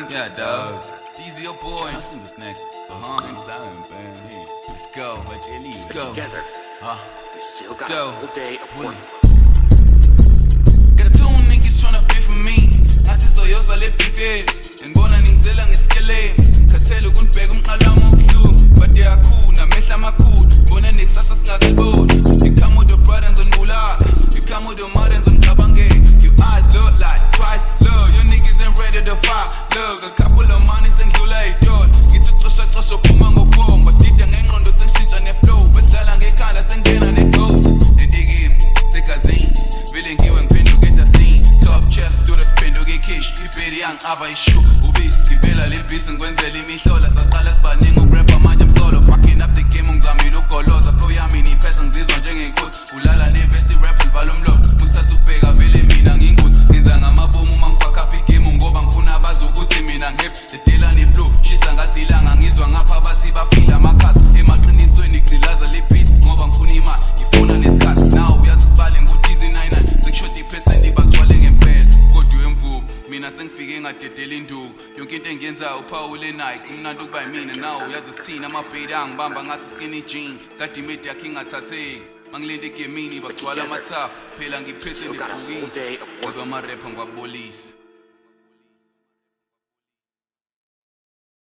Yeah, dog. Easy your boy. I sing this next. Sound, man. Hey, let's go. Let's go. Together, we still got Go. a whole day of work. Got two niggas tryna pay for me. Ngathi soyoza le beefhead. Ngibona ningizela ngesikele. Khathele ukunibheka umqalamo ubuhlungu. Bade yakhuna mehla amakhulu. Bona nekusasa singakeliboni. You come with your brother ngizonibulala. You come with your mother ngizonigabangela. Your eyes look like twice love. Your niggas ain't ready to fight. Look, a couple of money sengidlula idol. Ngithi ucosha uphuma ngoform. Badida ngengqondo sengishintsha neflow. Badlala ngekhanda sengena neghost. Edigimi segazini. Vele ngiwe ngiphenduke edustini. Top chefs do the siphenduke ikhishi. Ibheri yangi-aba ishu. Ubisi gibela le bisi ngikwenzela imihlola. Saqala sibaningi ukurapha manje msolo. Fucking up the game ungizamile ugoloza. Flow yami niphetha ngizizwa njengenkosi. Ulala nevesi rap livala umlomo. Muthatha ubheka vele mina ngiyingozi. Ngenza ngamabomu uma ngifaka up igame ngoba ngifuna bazi ukuthi mina ngep. Dedela ne-flow shisa ngathi ilanga ngizwa ngapha bathi bafila amakhasi. Emaqinisweni gcilaza le beat ngoba ngifuna imali. Ngifuna nesikhathi nawe uyazi sibale ngutizi 99. Sengishoda iphesenti bagcwale ngempela. Kodwa wemvubu mina sengifike ngadedela induku. Yonke into engiyenzayo uphawule Nike. Kumnandi ukuba yimina nawe uyazi sithina amabhedi angibamba ngathi skinny jean. Kade imedi yakhe ingathatheki. Mangilinde egemini bagcwala amathafu. Phela ngiphethe nebhokisi. Ngoba amarepha ngiwabolisa.